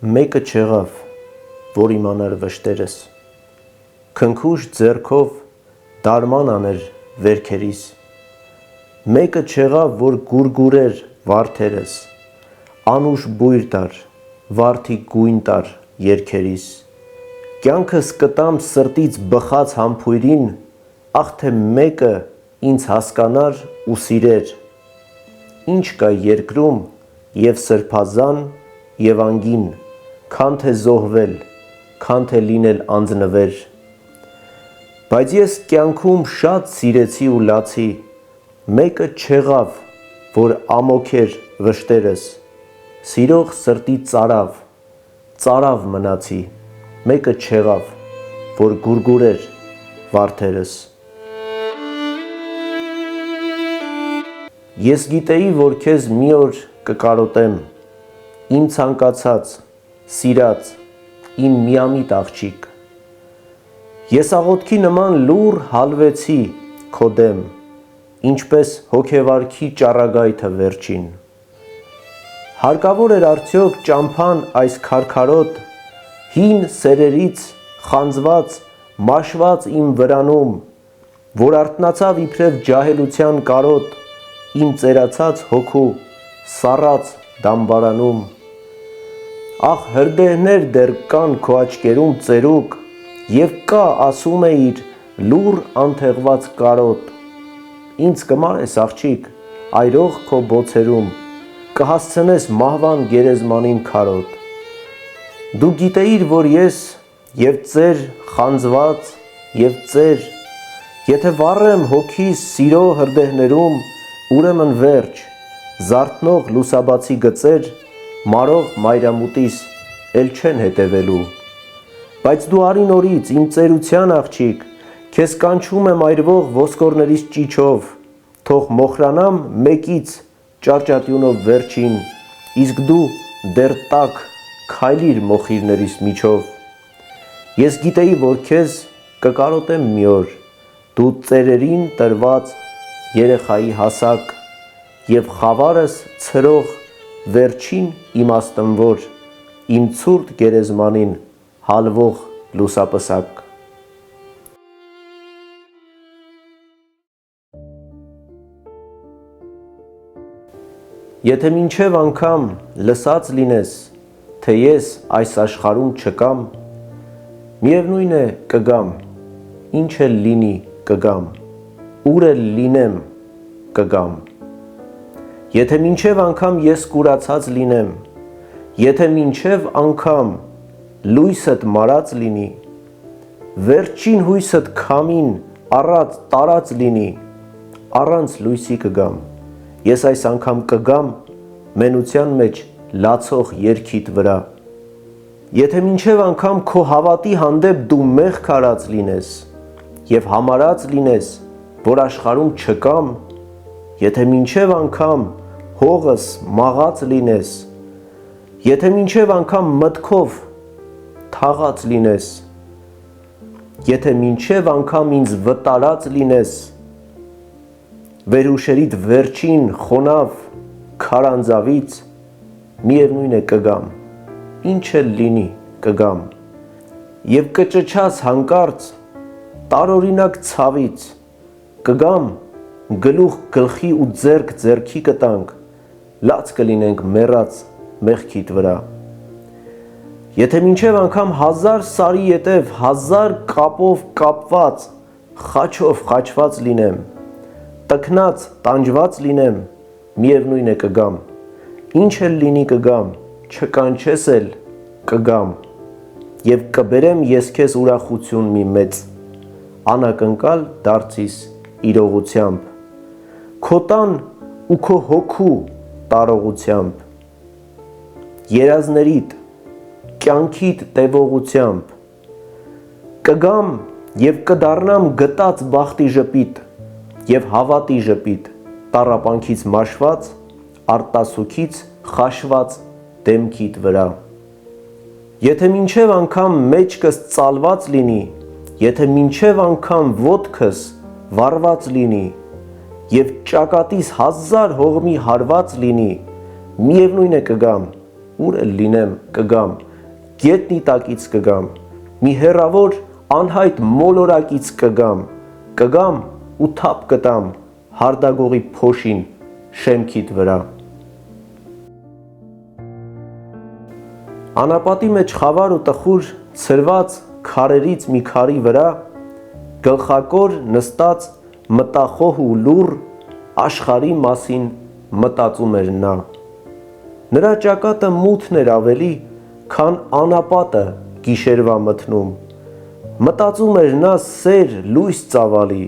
Մեկը չեղավ, որ իմանար վշտերս, քնքուշ ձեռքով դարման աներ վերքերիս, մեկը չեղավ, որ գուրգուրեր վարդերս, անուշ բույր տար, վարդի գույն տար երգերիս, կյանքս կտամ սրտից բխած համբույրին, ախ թե մեկը ինձ հասկանար ու սիրեր, ինչ կա երկրում և սրբազան և անգին, քան թե զոհվել, քան թե լինել անձնվեր, բայց ես կյանքում շատ սիրեցի ու լացի, մեկը չեղավ, որ ամոքեր վշտերս, սիրող սրտի ծարավ մնացի, մեկը չեղավ, որ գուրգուրեր վարդերս։ Ես գիտեի, որ քեզ մի օր կկարոտեմ, իմ ցանկացած, սիրած, իմ միամիտ աղջիկ, ես աղոթքի նման լուռ հալվեցի քո դեմ, ինչպես հոգեվարքի ճառագայթը վերջին, հարկավոր էր արդյոք ճամփան այս քարքարոտ, հին սերերից խանձված, մաշված իմ վրանում, որ արթնացավ իբրև ջահելության կարոտ, իմ ծերացած հոգու սառած դամբարանում, ախ հրդեհներ դեռ կան քո աչքերում ծերուկ, և կա ասում էիր լուռ անթեղված կարոտ, ինձ կմարես աղջիկ, այրող քո բոցերում, կհասցնես մահվան գերեզմանին քարոտ, դու գիտեիր, որ ես և ծեր խանձված և ծեր, եթե վառեմ հոգիս սիրո հրդեհներում, ուրեմն վերջ, զարթնող լուսաբացի գծեր, մարող մայրամուտիս էլ չեն հետևելու, բայց դու արի նորից իմ ծերության աղջիկ, քեզ կանչում եմ այրվող ոսկորներիս ճիչով, թող մոխրանամ մեկից ճարճատյունով վերջին, իսկ դու դեռ տաք քայլիր մոխիրներիս միջով, ես գիտեի, որ քեզ կկարոտեմ մի օր, դու ծերերին տրված երեխայի հասակ, և խավարս ցրող վերջին իմաստնվոր, իմ ցուրտ գերեզմանին հալվող լուսապսակ։ Եթե մինչև անգամ լսած լինես, թե ես այս աշխարհում չկամ, միևնույն է կգամ, ինչ էլ լինի կգամ, ուր էլ լինեմ կգամ, եթե մինչև անգամ ես կուրացած լինեմ, եթե մինչև անգամ լույսդ մարած լինի, վերջին հույսդ քամին առած տարած լինի, առանց լույսի կգամ, ես այս անգամ կգամ մենության մեջ լացող երգիդ վրա, եթե մինչև անգամ քո հավատի հանդեպ դու մեղք արած լինես և համարած լինես, որ աշխարհում չկամ, եթե մինչև անգամ հողս մաղած լինես, եթե մինչև անգամ մտքով թաղած լինես, եթե մինչև անգամ ինձ վտարած լինես, վերհուշերիդ վերջին խոնավ քարանձավից, միևնույն է կգամ, ինչ էլ լինի կգամ, և կճչաս հանկարծ տարօրինակ ցավից, կգամ գլուխ գլխի ու ձեռք ձեռքի կտանք, լաց կլինենք մեռած մեղքիդ վրա, եթե մինչև անգամ 1000 սարի ետև 1000 կապով կապված, խաչով խաչված լինեմ, տքնած տանջված լինեմ, միևնույն է կգամ, ինչ էլ լինի կգամ, չկանչես էլ կգամ, և կբերեմ ես քեզ ուրախություն մի մեծ, անակնկալ դարձիս իրողությամբ, քո տան ու քո հոգու տարողությամբ, երազներիդ, կյանքիդ տևողությամբ, կգամ և կդառնամ գտած բախտի ժպիտ և հավատի ժպիտ, տառապանքից մաշված, արտասուքից խաշված դեմքիդ վրա, եթե մինչև անգամ մեջքս ծալված լինի, եթե մինչև անգամ ոտքս վառված լինի, և ճակատիս 1000 հողմի հարված լինի, միևնույն է կգամ, ուր էլ լինեմ կգամ, գետնի տակից կգամ, մի հեռավոր անհայտ մոլորակից կգամ ու թափ կտամ հարդագողի փոշին շեմքիդ վրա։ Անապատի մեջ խավար ու տխուր ցրված քարերից մի քարի վրա գլխակոր նստած մտախոհ ու լուռ աշխարհի մասին մտածում էր նա։ Նրա ճակատը մութն էր ավելի, քան անապատը գիշերվա մթնում։ Մտածում էր նա սեր լույս ծավալի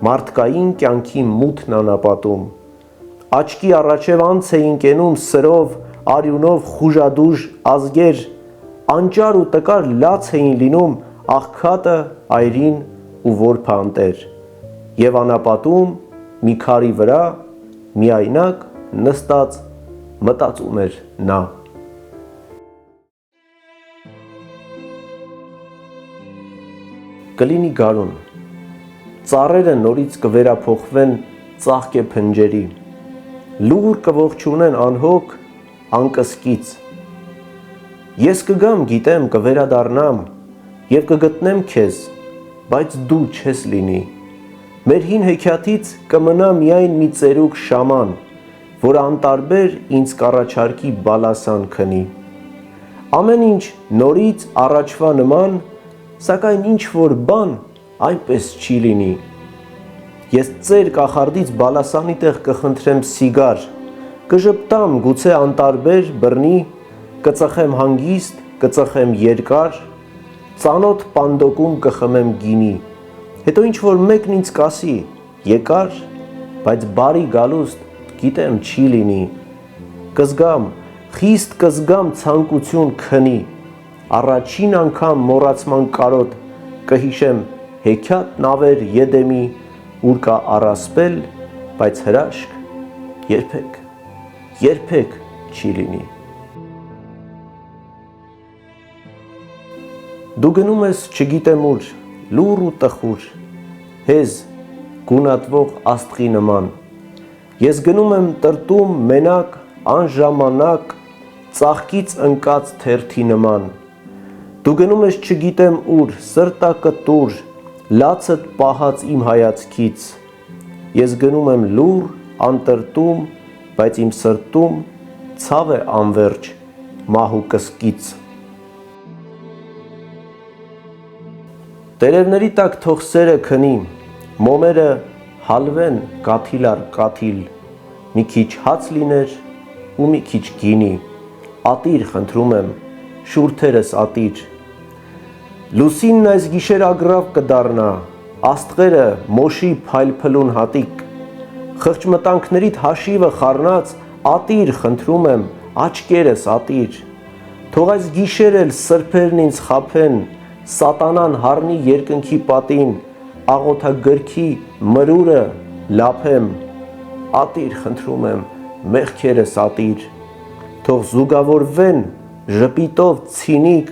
մարդկային կյանքի մութն անապատում։ Աչքի առաջև անց էին կենում սրով, արյունով խուժադուժ ազգեր, անճար ու տկար լաց էին լինում աղքատը, այրին ու որբը անտեր, և անապատում մի քարի վրա միայնակ նստած մտածում էր նա։ Կլինի գարուն, ծառերը նորից կվերափոխվեն ծաղկե փնջերի, լուր կողջունեն անհոգ, անկսկից։ Ես կգամ, գիտեմ, կվերադառնամ և կգտնեմ քեզ, բայց դու չես լինի։ Մեր հին հեքիաթից կմնա միայն մի ծերուկ շաման, որ անտարբեր ինձ կառաջարկի բալասան քնի։ Ամեն ինչ նորից առաջվա նման, սակայն ինչ-որ բան այնպես չի լինի։ Ես ծեր կախարդից բալասանի տեղ կխնդրեմ սիգար, կժպտամ գուցե անտարբեր բռնի, կծխեմ հանգիստ, կծխեմ երկար, ծանոթ պանդոկում կխմեմ գինի, հետո ինչ-որ մեկն ինձ կասի, եկար, բայց բարի գալուստ գիտեմ չի լինի։ Կզգամ, խիստ կզգամ ցանկություն քնի, առաջին անգամ մոռացման կարոտ կհիշեմ հեքիաթ նավեր Եդեմի, ուր կա առասպել, բայց հրաշք երբեք չի լինի։ Դու գնում ես չգիտեմ ուր, լուռ ու տխուր, հեզ գունատվող աստղի նման, ես գնում եմ տրտում մենակ, անժամանակ, ծաղկից ընկած թերթի նման, դու գնում ես չգիտեմ ուր, սրտակտուր, լացդ պահած իմ հայացքից, ես գնում եմ լուռ, անտրտում, բայց իմ սրտում ցավ է անվերջ մահ ու կսկից։ Տերևների տակ թող սերը քնի, մոմերը հալվեն կաթիլ առ կաթիլ, մի քիչ հաց լիներ ու մի քիչ գինի, ատիր խնդրում եմ, շուրթերս ատիր։ Լուսինն այս գիշեր ագռավ կդառնա, աստղերը մոշի փայլփլուն հատիկ, խղճմտանքներիդ հաշիվը խառնած, ատիր խնդրում եմ, աչքերս ատիր, թող այս գիշեր էլ սրբերն ինձ խաբեն, սատանան հառնի երկնքի պատին, աղոթագրքի մրուրը լափեմ, ատիր խնդրում եմ, մեղքերս ատիր, թող զուգավորվեն ժպիտով ցինիկ,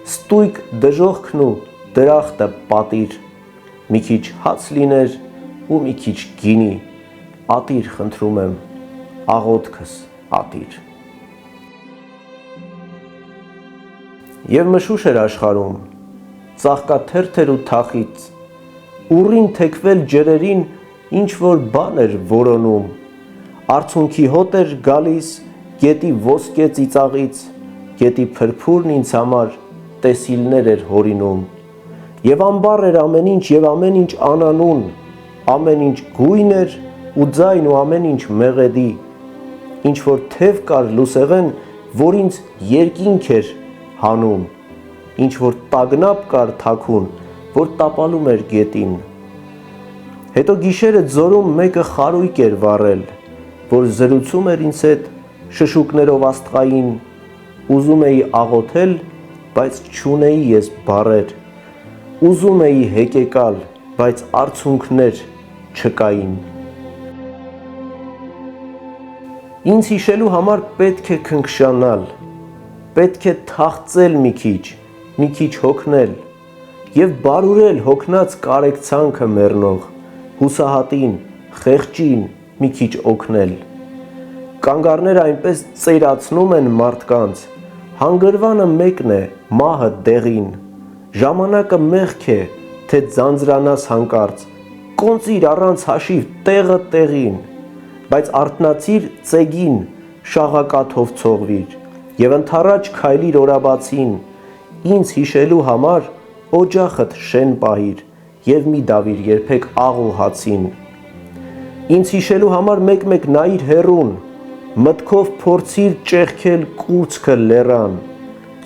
ստույգ դժոխքն ու դրախտը պատիր, մի քիչ հաց լիներ ու մի քիչ գինի, ատիր խնդրում եմ, աղոթքս ատիր։ Եվ մշուշ էր աշխարհում, ծաղկաթերթեր ու թախիծ, ուռին թեքվել ջրերին ինչ-որ բան էր որոնում, արցունքի հոտ էր գալիս գետի ոսկե ծիծաղից, գետի փրփուրն ինձ համար տեսիլներ էր հորինում, և ամբառ էր ամեն ինչ և ամեն ինչ անանուն, ամեն ինչ գույն էր ու ձայն ու ամեն ինչ մեղեդի, ինչ-որ թև կար լուսեղեն, որ ինձ երկինք էր հանում, ինչ-որ տագնապ կար թաքուն, որ տապալում էր գետին։ Հետո գիշերը ձորում մեկը խարույկ էր վառել, որ զրուցում էր ինձ հետ շշուկներով աստղային, ուզում էի աղոթել, բայց չունեի ես բառեր, ուզում էի հեկեկալ, բայց արցունքներ չկային։ Ինձ հիշելու համար պետք է քնքշանալ, պետք է թախծել մի քիչ հոգնել և բարուրել հոգնած կարեկցանքը մեռնող, հուսահատին, խեղճին մի քիչ օգնել։ Կանգառները այնպես ծերացնում են մարդկանց, Հանգրվանը մեկն է, մահը դեղին, ժամանակը մեղք է, թե ձանձրանաս հանկարծ, կոնծիր առանց հաշիվ տեղը տեղին, բայց արթնացիր ծեգին, շաղակաթով ցողվիր, և ընդառաջ քայլիր օրաբացին, ինձ հիշելու համար օջախդ շեն պահիր, և մի դավիր երբեք աղ ու հացին։ Ինձ հիշելու համար մեկ-մեկ նայիր հեռուն, մտքով փորձիր ճեղքել կուրծքը լեռան,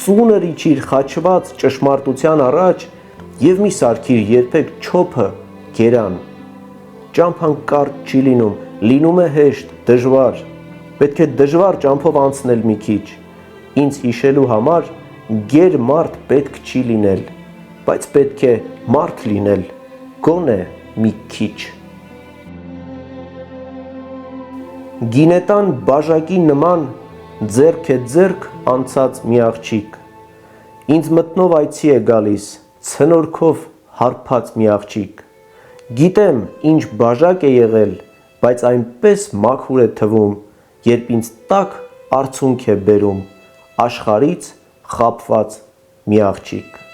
ծունր իջիր խաչված ճշմարտության առաջ և մի սարքիր երբեք չոփը գերան։ Ճամփան կարճ չի լինում, լինում է հեշտ, դժվար, պետք է դժվար ճամփով անցնել մի քիչ, ինձ հիշելու համար գեր մարդ պետք չի լինել, բայց պետք է մարդ լինել, գոնե մի քիչ։ Գինետան բաժակի նման ձեռք է ձեռք անցած մի աղջիկ, ինձ մտնով այցի է գալիս, ցնորքով հարբած մի աղջիկ, գիտեմ ինչ բաժակ է եղել, բայց այնպես մաքուր է թվում, երբ ինձ տաք արցունք է բերում, աշխարհից խաբված մի աղջիկ։